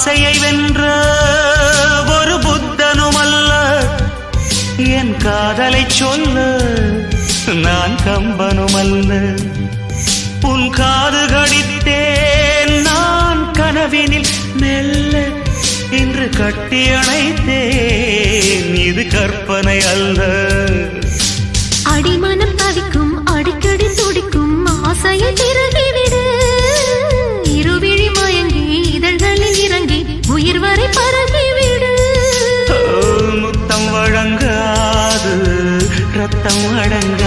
ஆசையை வென்ற ஒரு புத்தனுமல்ல, என் காதலை சொல்ல நான் கம்பனுமல்ல. உன் காது கடித்தேன் நான் கனவினில் மெல்ல, இன்று கட்டி அணைத்தேன் இது கற்பனை அல்ல. அடிமனம் தவிக்கும் அடிக்கடி துடிக்கும் ஆசையை திறகிவிடு, இருவிழி மயங்கி இதழ்களில் இறங்கி உயிர் வரை பரவிவிடு. முத்தம் வழங்காது ரத்தம் அடங்க